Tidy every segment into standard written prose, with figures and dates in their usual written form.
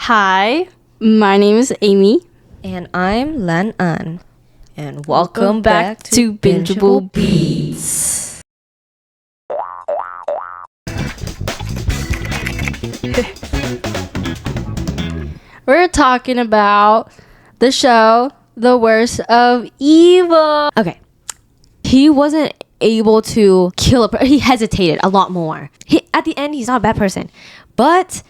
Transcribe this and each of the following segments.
Hi, my name is Amy. And I'm Lan An. And welcome back to Bingeable Beans. We're talking about the show, The Worst of Evil. Okay. He wasn't able to kill a person. He hesitated a lot more. At the end, he's not a bad person. But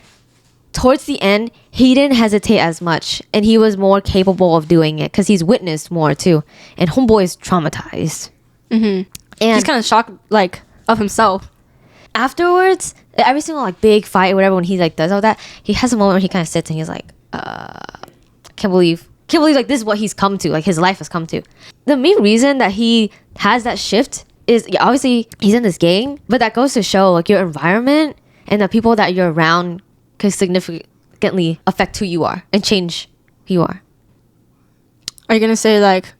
towards the end, he didn't hesitate as much. And he was more capable of doing it because he's witnessed more too. And Homeboy is traumatized. Mm-hmm. And He's kind of shocked, like, of himself. afterwards, every single like big fight or whatever, when he like does all that, he has a moment where he kind of sits and he's like, can't believe like this is what he's come to, like his life has come to. The main reason that he has that shift is obviously he's in this gang, but that goes to show like your environment and the people that you're around can significantly affect who you are and change who you are. Are you going to say, like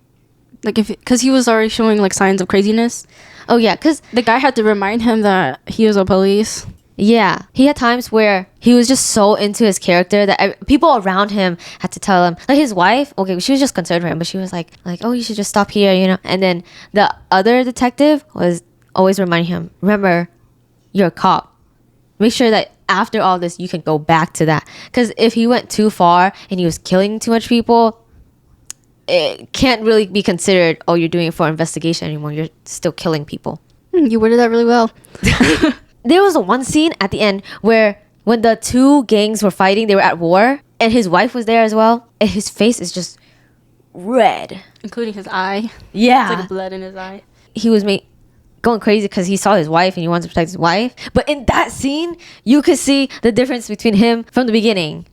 if, because he was already showing, like, signs of craziness? Oh yeah, because The guy had to remind him that he was a police. yeah, he had times where he was just so into his character that people around him had to tell him. Like his wife, okay, she was just concerned for him, but she was like, oh, you should just stop here, you know. And then the other detective was always reminding him, remember, you're a cop. Make sure that after all this, you can go back to that. Because if he went too far and he was killing too much people, it can't really be considered, oh, you're doing it for investigation anymore. You're still killing people. You worded that really well. There was one scene at the end where when the two gangs were fighting, they were at war, and his wife was there as well, and his face is just red. Including his eye. Yeah. It's like blood in his eye. He was going crazy because he saw his wife and he wanted to protect his wife. But in that scene, you could see the difference between him from the beginning.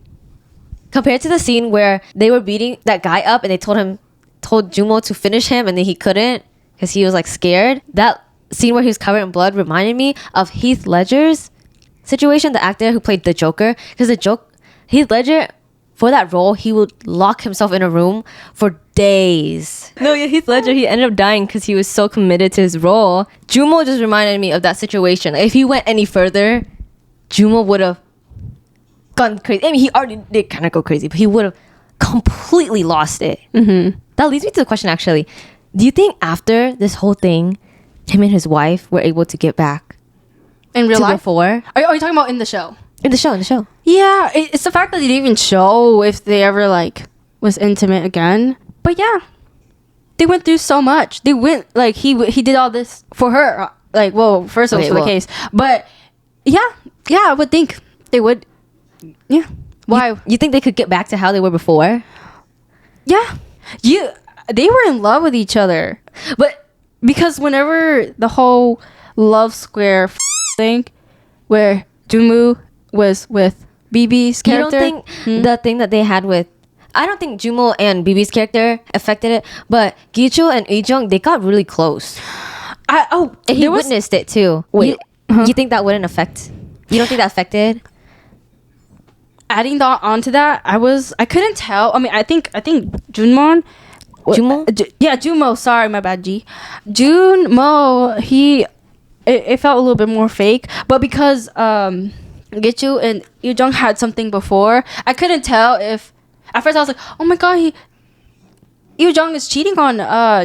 Compared to the scene where they were beating that guy up and they told Jumo to finish him and then he couldn't because he was like scared. That scene where he was covered in blood reminded me of Heath Ledger's situation, the actor who played the Joker. Because Heath Ledger, for that role, he would lock himself in a room for days. No, yeah, Heath Ledger, he ended up dying because he was so committed to his role. Jumo just reminded me of that situation. If he went any further, Jumo would have gone crazy. I mean, he already did kind of go crazy, but he would have completely lost it. Mm-hmm. That leads me to the question, actually. Do you think after this whole thing, him and his wife were able to get back In real to life? before? Are you talking about in the show? In the show. Yeah, it's the fact that they didn't even show if they ever, like, was intimate again. But yeah, they went through so much. They went, like, he did all this for her. Like, well, first it was for the case. But yeah, I would think they would. Yeah. Why? You think they could get back to how they were before? Yeah. They were in love with each other. But because whenever the whole love square thing where Jumu was with BB's character. You don't think the thing that they had with... I don't think Jumo and BB's character affected it, but Gicho and Ijong, they got really close. And he witnessed it too. Wait, you think that wouldn't affect... You don't think that affected? Adding that onto that, I couldn't tell. I mean, I think Junmon... Jumo? Jumo. Sorry, my bad, G. Junmo, it felt a little bit more fake. But because Gichu and Yujong had something before, I couldn't tell if... At first, I was like, oh my god, Yujong is cheating on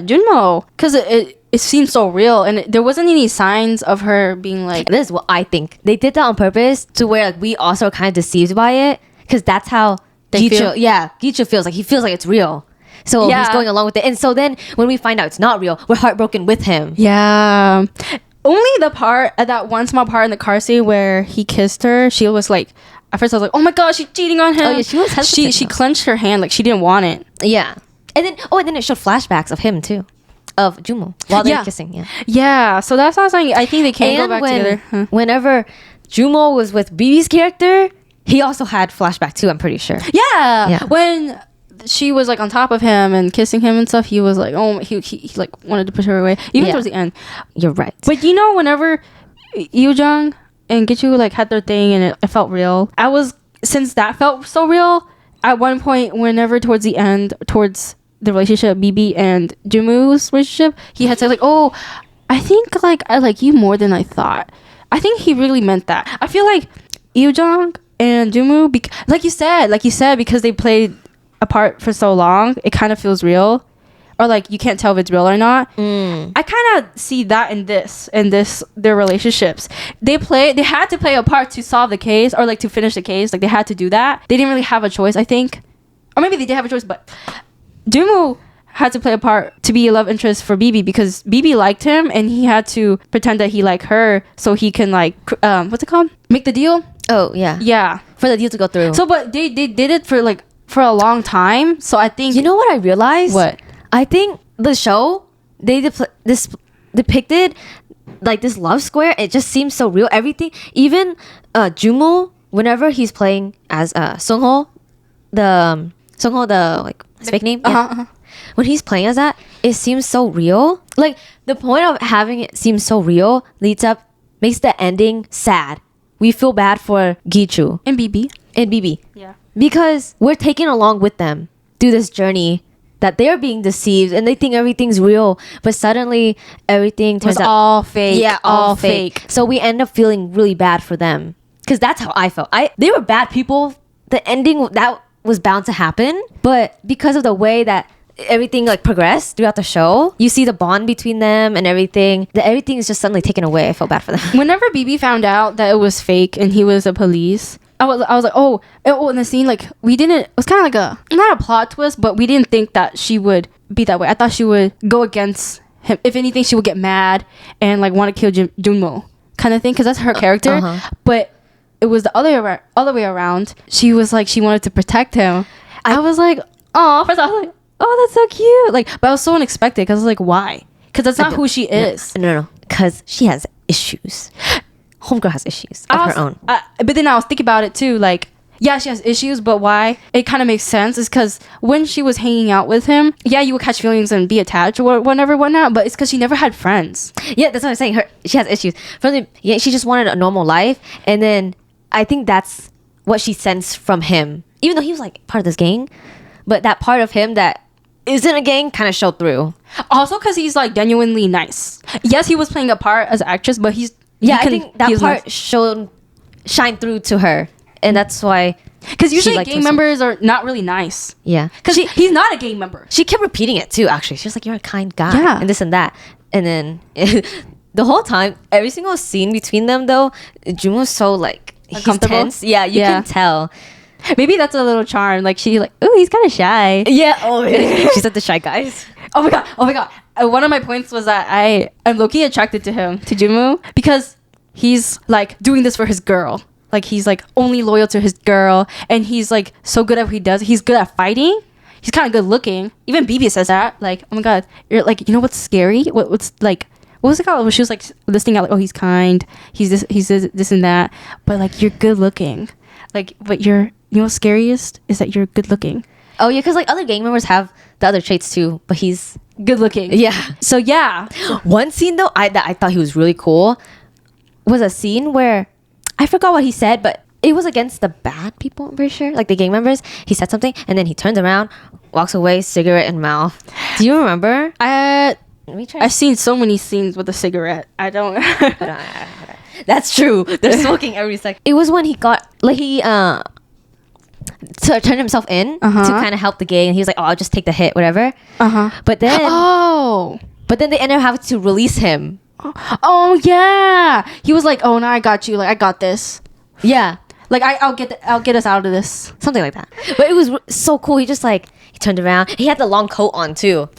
Junmo. Because it seemed so real. And there wasn't any signs of her being like... This is what I think. They did that on purpose to where like we also are kind of deceived by it. Because that's how Gicho feels. Like he feels like it's real. So he's going along with it. And so then when we find out it's not real, we're heartbroken with him. Yeah. Only the part, that one small part in the car scene where he kissed her, she was like... At first I was like, oh my god, she's cheating on him. Oh yeah, she was hesitant. She clenched her hand like she didn't want it. Yeah. And then it showed flashbacks of him too. Of Jumo. While they're kissing, yeah. Yeah, so that's what I was saying. I think they can go back together. Whenever Jumo was with BB's character, he also had flashback too, I'm pretty sure. Yeah. When she was like on top of him and kissing him and stuff, he was like, oh, he like wanted to push her away. Even towards the end. You're right. But you know, whenever Yoo-jung and Gichu like had their thing and it felt real, since that felt so real, at one point, whenever towards the end, towards the relationship, BB and Jumu's relationship, he had said like, oh, I think like I like you more than I thought. I think he really meant that. I feel like Yoo-jung and Jungwoo, like you said, because they played apart for so long, it kind of feels real, or like you can't tell if it's real or not. I kind of see that in their relationships. They had to play a part to solve the case, or like to finish the case. Like they had to do that. They didn't really have a choice, I think, or maybe they did have a choice, but Jungwoo had to play a part to be a love interest for BB because BB liked him, and he had to pretend that he liked her so he can like what's it called, make the deal. Oh yeah. Yeah, For the deal to go through. so but they did it for a long time, so I think You know what I realized? What? I think the show, they depicted like this love square. It just seems so real. Everything, even Jungwoo, whenever he's playing as Sungho, the like his fake name. When he's playing as that, it seems so real. Like the point of having it seem so real makes the ending sad. We feel bad for Gichu and BB. and BB. Yeah. Because we're taking along with them through this journey that they're being deceived and they think everything's real, but suddenly everything turns Was out all fake. Yeah, all fake. So we end up feeling really bad for them because that's how I felt. They were bad people. The ending that was bound to happen, but because of the way that everything like progressed throughout the show, you see the bond between them and everything. Everything is just suddenly taken away. I felt bad for them. Whenever BB found out that it was fake and he was a police, I was like, oh, in the scene, like it was kind of like not a plot twist, but we didn't think that she would be that way. I thought she would go against him. If anything, she would get mad and like want to kill Junmo kind of thing, because that's her character. But it was the other way around. She was like, she wanted to protect him. I was like, oh, first I was like, oh, that's so cute. Like, but I was so unexpected because I was like, why? Because that's not who she is. No. Because she has issues. Homegirl has issues of her own. But then I was thinking about it too. Like, yeah, she has issues, but why? It kind of makes sense. Is because when she was hanging out with him, yeah, you would catch feelings and be attached or whatnot. But it's because she never had friends. Yeah, that's what I'm saying. She has issues. She just wanted a normal life, and then I think that's what she sensed from him. Even though he was like part of this gang, but that part of him that isn't a gang kind of showed through. Also, because he's like genuinely nice. Yes, he was playing a part as an actress, but I think that part shined through to her, and that's why. Because usually gang members are not really nice. Yeah, because he's not a gang member. She kept repeating it too. Actually, she was like, "You're a kind guy," yeah, and this and that, and then the whole time, every single scene between them, though, Jun was so like he's tense. Yeah, you can tell. Maybe that's a little charm. Like she's like, oh, he's kind of shy. Yeah. Oh, she said the shy guys. Oh my god. One of my points was that I'm low-key attracted to him, to Junmoo, because he's like doing this for his girl. Like he's like only loyal to his girl, and he's like so good at what he does. He's good at fighting. He's kind of good looking. Even BB says that. Like, oh my god, you're like, you know what's scary? What's like, what was it called? When she was like listing out like, oh, he's kind. He's this and that. But like, you're good looking. Like, but you know what's scariest is that you're good looking. Oh yeah, because like other gang members have the other traits too, but he's good looking. Yeah. So yeah. One scene though, that I thought he was really cool was a scene where I forgot what he said, but it was against the bad people, I'm pretty sure. Like the gang members. He said something and then he turns around, walks away, cigarette in mouth. Do you remember? Let me try. I've seen so many scenes with a cigarette. I don't. That's true. They're smoking every second. It was when he got like he to turn himself in to kind of help the gang, and he was like, "Oh, I'll just take the hit, whatever." But then, they ended up having to release him. Oh yeah, he was like, "Oh no, I got you. Like I got this." Yeah, like I'll get us out of this, something like that. But it was so cool. He just like he turned around. He had the long coat on too,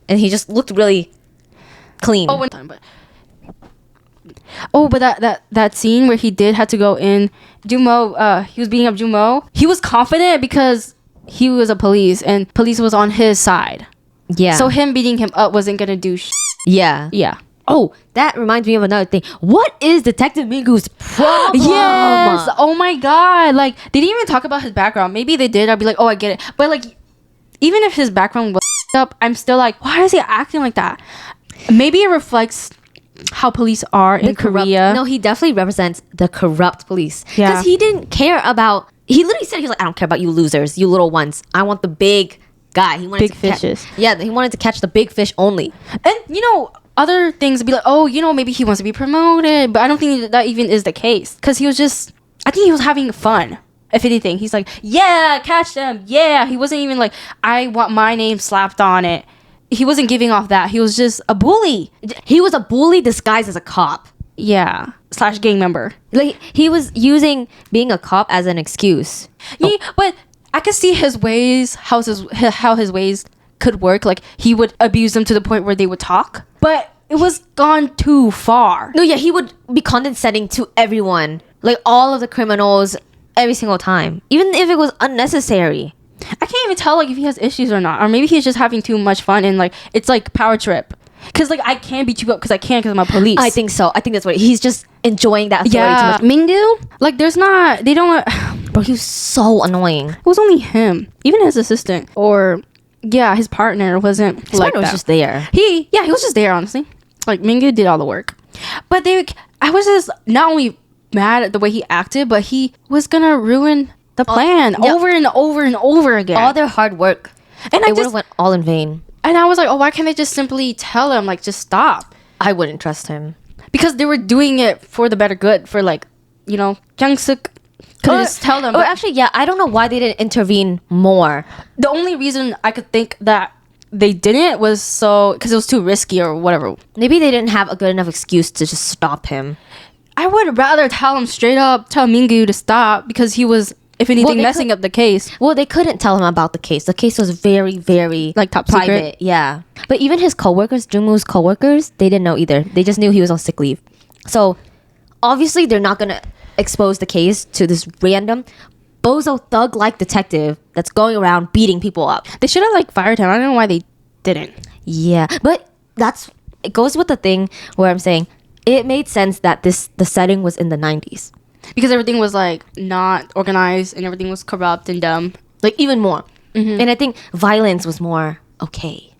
and he just looked really clean. Oh, one time, but. But that scene where he had to go in, Junmoo, he was beating up Junmoo. He was confident because he was a police and police was on his side. Yeah. So him beating him up wasn't gonna do Yeah. Yeah. Oh, that reminds me of another thing. What is Detective Mingu's problem? Yes. Oh my god. Like they didn't even talk about his background. Maybe they did. I'd be like, oh, I get it. But like, even if his background was up, I'm still like, why is he acting like that? Maybe it reflects how police are in Korea. No, he definitely represents the corrupt police. Yeah. Because he didn't care about. He literally said, he was like, I don't care about you losers, you little ones. I want the big guy. He wanted big fishes. Yeah, he wanted to catch the big fish only. And you know, other things would be like, oh, you know, maybe he wants to be promoted, but I don't think that even is the case because he was just I think he was having fun. If anything, he's like, yeah, catch them. Yeah. He wasn't even like, I want my name slapped on it. He wasn't giving off that. He was just a bully. He was a bully disguised as a cop. Yeah. / gang member. Like, he was using being a cop as an excuse. Yeah, but I could see his ways, how his ways could work. Like, he would abuse them to the point where they would talk. But it was gone too far. No, yeah, he would be condescending to everyone. Like, all of the criminals, every single time. Even if it was unnecessary. I can't even tell, like, if he has issues or not. Or maybe he's just having too much fun and, like, it's like power trip. Because, like, I can't beat you up because I can't because I'm a police. I think so. I think that's what he's just enjoying that authority yeah. too much. Mingyu, like, they don't... Bro, he was so annoying. It was only him. Even his assistant. Or, yeah, his partner wasn't His like partner was that. just there. He was just there, honestly. Like, Mingyu did all the work. But I was just not only mad at the way he acted, but he was gonna ruin the plan over and over and over again. All their hard work. And it would have went all in vain. And I was like, oh, why can't they just simply tell him, like, just stop? I wouldn't trust him. Because they were doing it for the better good, for, like, you know, Kyung-suk could just tell them. Or actually, yeah, I don't know why they didn't intervene more. The only reason I could think that they didn't was because it was too risky or whatever. Maybe they didn't have a good enough excuse to just stop him. I would rather tell him straight up, tell Mingyu to stop, because he was, if anything, messing up the case. Well, they couldn't tell him about the case. The case was very, very like top private. secret. Yeah. But even his coworkers, Jungwoo's coworkers, they didn't know either. They just knew he was on sick leave. So obviously they're not gonna expose the case to this random bozo thug-like detective that's going around beating people up. They should have, like, fired him. I don't know why they didn't. Yeah, but it goes with the thing where I'm saying it made sense that the setting was in the 90s. Because everything was, like, not organized and everything was corrupt and dumb. Like, even more. Mm-hmm. And I think violence was more okay.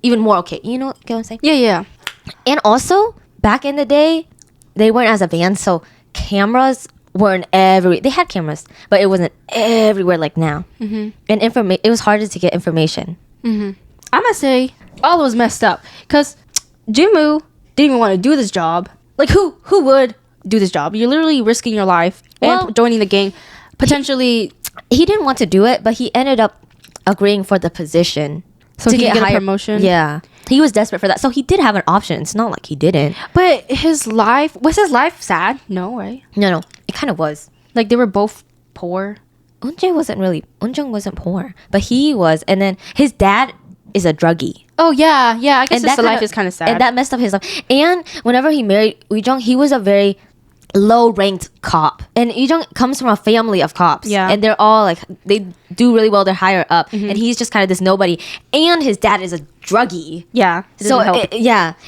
Even more okay. You know what I'm saying? Yeah. And also, back in the day, they weren't as advanced, so cameras weren't everywhere. They had cameras, but it wasn't everywhere like now. Mm-hmm. And it was harder to get information. Mm-hmm. I must say, all was messed up. Because Jimmu didn't even want to do this job. Like, who would do this job? You're literally risking your life and joining the gang. Potentially... He didn't want to do it, but he ended up agreeing for the position. So he get a promotion? Yeah. He was desperate for that. So he did have an option. It's not like he didn't. But was his life sad? No, right? No. It kind of was. Like, they were both poor. Eunjung wasn't poor. But he was. And then his dad is a druggie. Oh, yeah. I guess his life is kind of sad. And that messed up his life. And whenever he married Eujung, he was a very low-ranked cop. And Eujung comes from a family of cops. Yeah. And they're all, like, they do really well. They're higher up. Mm-hmm. And he's just kind of this nobody. And his dad is a druggie. Yeah. So,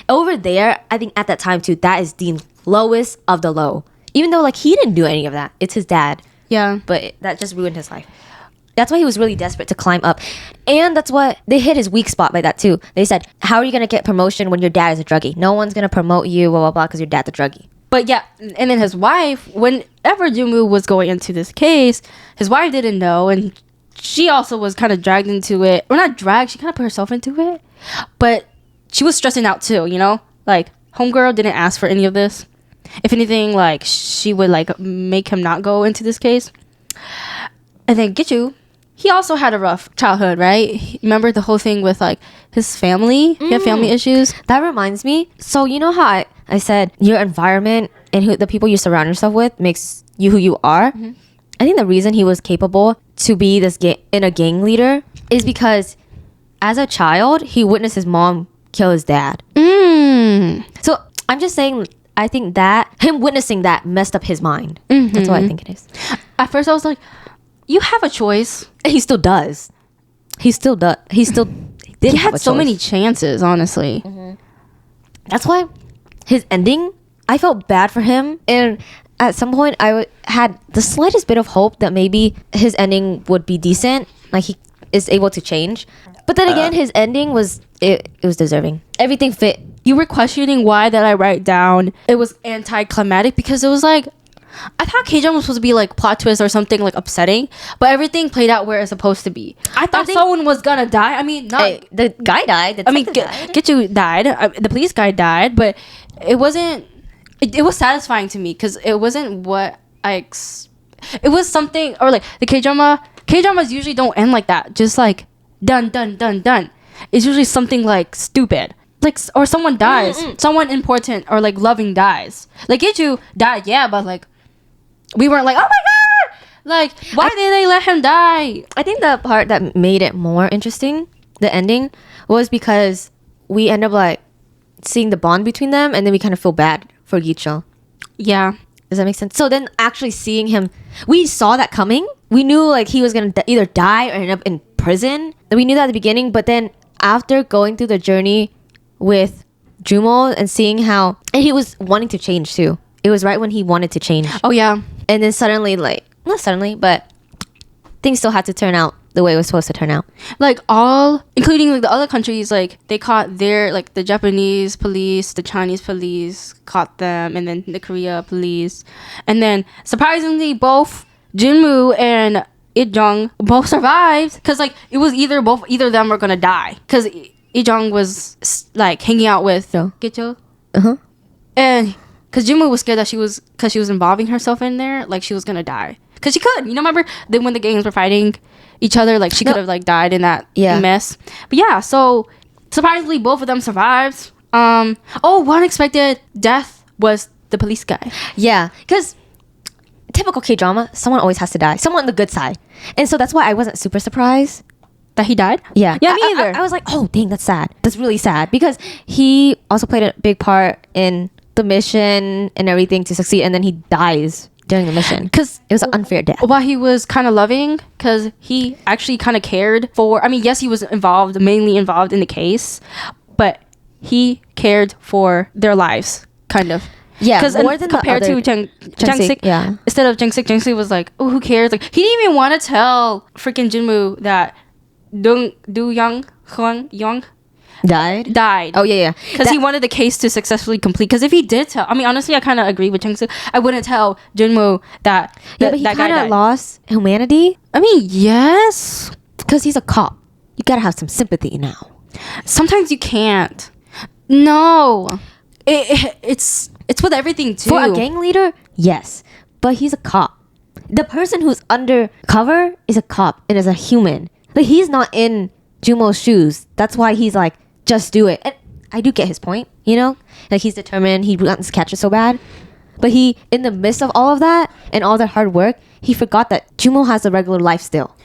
over there, I think at that time, too, that is deemed lowest of the low. Even though, like, he didn't do any of that. It's his dad. Yeah. But that just ruined his life. That's why he was really desperate to climb up. And that's what they hit his weak spot by that too. They said, how are you going to get promotion when your dad is a druggie? No one's going to promote you, blah, blah, blah, because your dad's a druggie. But yeah, and then his wife, whenever Jungwoo was going into this case, his wife didn't know, and she also was kind of dragged into it. Or not dragged, she kind of put herself into it. But she was stressing out too, you know? Like, homegirl didn't ask for any of this. If anything, like, she would, like, make him not go into this case. And then Gichu, he also had a rough childhood, right? Remember the whole thing with, like, his family? He had family issues. That reminds me. So, you know how I said your environment and the people you surround yourself with makes you who you are? Mm-hmm. I think the reason he was capable to be in a gang leader is because as a child, he witnessed his mom kill his dad. So, I'm just saying, I think that him witnessing that messed up his mind. Mm-hmm. That's what I think it is. At first, I was like, you have a choice. And he still does. He had so many chances, honestly. Mm-hmm. That's why his ending, I felt bad for him. And at some point, I had the slightest bit of hope that maybe his ending would be decent. Like, he is able to change. But then again, his ending was deserving. Everything fit. You were questioning why that I write down it was anticlimactic, because it was like, I thought K-Jung was supposed to be like plot twist or something like upsetting, but everything played out where it's supposed to be. I thought someone was gonna die. I mean, the guy died. Gichu died. The police guy died, but it wasn't. It was satisfying to me because it wasn't what I it was something, or like the K-dramas usually don't end like that, just like done. It's usually something like stupid, like, or someone dies, someone important or like loving dies. Like Ichu died, yeah, but like we weren't like, oh my god, like why did they let him die? I think the part that made it more interesting, the ending, was because we end up like seeing the bond between them, and then we kind of feel bad for Gicho. Yeah. Does that make sense? So then actually seeing him, we saw that coming. We knew like he was gonna either die or end up in prison. We knew that at the beginning, but then after going through the journey with Jumo and seeing how, and he was wanting to change too. It was right when he wanted to change. Oh yeah. And then suddenly, like, not suddenly, but things still had to turn out the way it was supposed to turn out. Like all, including like the other countries, like they caught their, like the Japanese police, the Chinese police caught them, and then the Korea police, and then surprisingly both Jinmu and Ijong both survived, because like it was either of them were gonna die, because Ijong was like hanging out with Gicho, and because Jinmu was scared that because she was involving herself in there, like she was gonna die, because she could, remember then when the gangs were fighting each other, like she could have like died in that mess. But yeah, so surprisingly both of them survived. One unexpected death was the police guy. Yeah, because typical K-drama, someone always has to die, someone on the good side, and so that's why I wasn't super surprised that he died. Yeah, me either. I was like, oh dang, that's sad. That's really sad, because he also played a big part in the mission and everything to succeed, and then he dies during the mission because it was an unfair death. While he was kind of loving, because he actually kind of cared for, I mean, yes, he was mainly involved in the case, but he cared for their lives, kind of. Yeah, because more than compared to Jangsik, yeah. Instead of Jangsik was like, oh, who cares? Like he didn't even want to tell freaking Jinmu that Do Young died. Oh yeah. Because he wanted the case to successfully complete. Because if he did tell, I mean, honestly, I kind of agree with Changsuk. I wouldn't tell Jinmu that. Yeah, but he kind of lost humanity. I mean, yes, because he's a cop. You gotta have some sympathy now. Sometimes you can't. No, it's with everything too. For a gang leader, yes, but he's a cop. The person who's undercover is a cop and is a human. But he's not in Jumo's shoes. That's why he's like, just do it. And I do get his point, like he's determined, he wants to catch it so bad, but he, in the midst of all of that and all their hard work, he forgot that Jumo has a regular life still.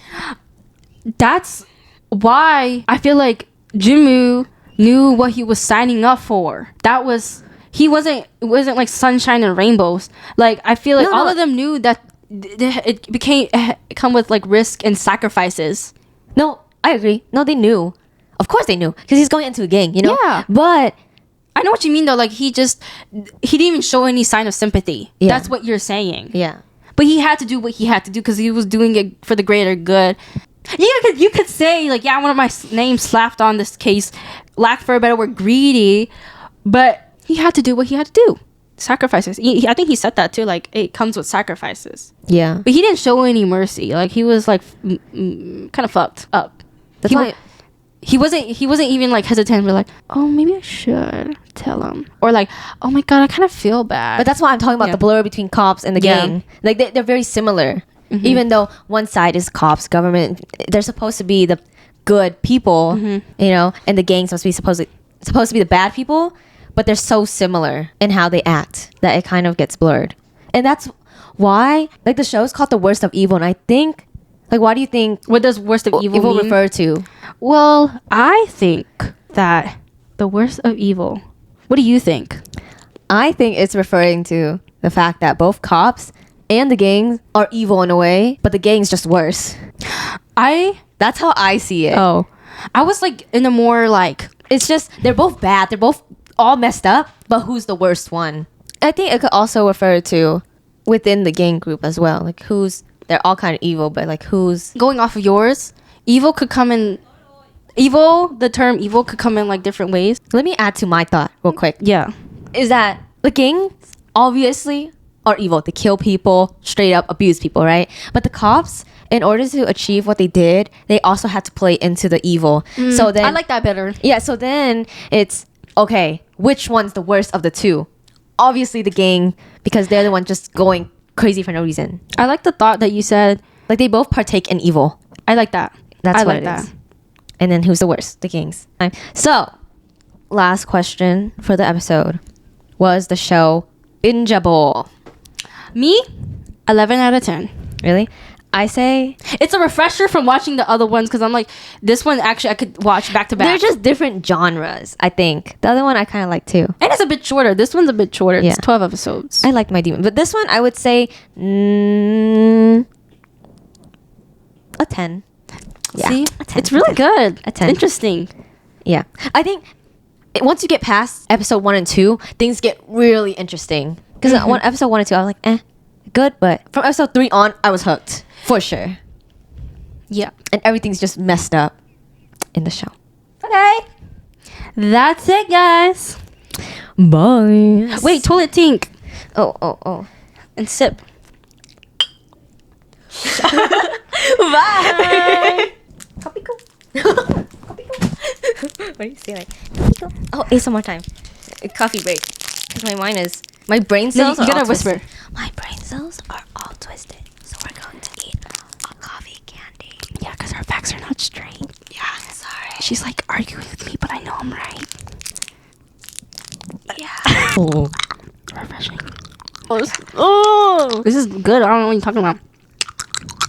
That's why I feel like Jinmu knew what he was signing up for. It wasn't like sunshine and rainbows. Like I feel like all of them knew that it come with like risk and sacrifices. No, I agree. No, they knew. Of course they knew, because he's going into a gang, Yeah. But I know what you mean though. Like he didn't even show any sign of sympathy. Yeah. That's what you're saying. Yeah. But he had to do what he had to do because he was doing it for the greater good. You could say like, yeah, I want my name slapped on this case. Lack for a better word, greedy. But he had to do what he had to do. Sacrifices. I think he said that too. Like it comes with sacrifices. Yeah. But he didn't show any mercy. Like he was like kind of fucked up. That's why he wasn't even like hesitant. We're like, oh, maybe I should tell him, or like, oh my god, I kind of feel bad. But that's why I'm talking about the blur between cops and the gang. Like they're very similar. Mm-hmm. Even though one side is cops, government, they're supposed to be the good people, and the gang's supposed to be the bad people. But they're so similar in how they act that it kind of gets blurred. And that's why, like, the show's called The Worst of Evil. And I think, like, why do you think... What does Worst of Evil mean? Refer to? Well, I think that The Worst of Evil... What do you think? I think it's referring to the fact that both cops and the gangs are evil in a way, but the gang's just worse. That's how I see it. Oh. I was, like, in a more, like... It's just, they're both bad. They're both... all messed up, but who's the worst one? I think it could also refer to within the gang group as well. Like they're all kind of evil, but like who's... Going off of yours, the term evil could come in like different ways. Let me add to my thought real quick. Yeah. Is that the gangs obviously are evil. They kill people, straight up abuse people, right? But the cops, in order to achieve what they did, they also had to play into the evil. So then... I like that better. Yeah, so then it's... Okay, which one's the worst of the two? Obviously the gang, because they're the one just going crazy for no reason. I like the thought that you said. Like they both partake in evil. I like that. That's I what like it that. is. And then who's the worst? The kings. So, last question for the episode was the show Bingeable. Me, 11 out of 10. Really? I say It's a refresher from watching the other ones because I'm like, this one actually I could watch back to back. they're just different genres, I think. The other one I kind of like too. and it's a bit shorter. This one's a bit shorter. Yeah. It's 12 episodes. I liked My Demon. But this one, I would say a 10. Yeah, See, a 10, it's really a 10. good. A 10. Interesting. Yeah. I think once you get past episode 1 and 2, things get really interesting. Because episode 1 and 2, I was like, good. But from episode 3 on, I was hooked. For sure. Yeah. And everything's just messed up in the show. Okay. That's it, guys. Bye. Wait, toilet tink Oh. and sip. Bye. Copy go. Copy go. What do you say? Like, copy go. Oh, some more time. Coffee break. Because my mind is... My brain No, cells you are gotta all whisper. twisted. My brain cells are all twisted. So we're going to eat a coffee candy. Yeah, because our facts are not straight. Yeah, sorry. She's like arguing with me, but I know I'm right. Yeah. Refreshing. Oh, this is good. I don't know what you're talking about.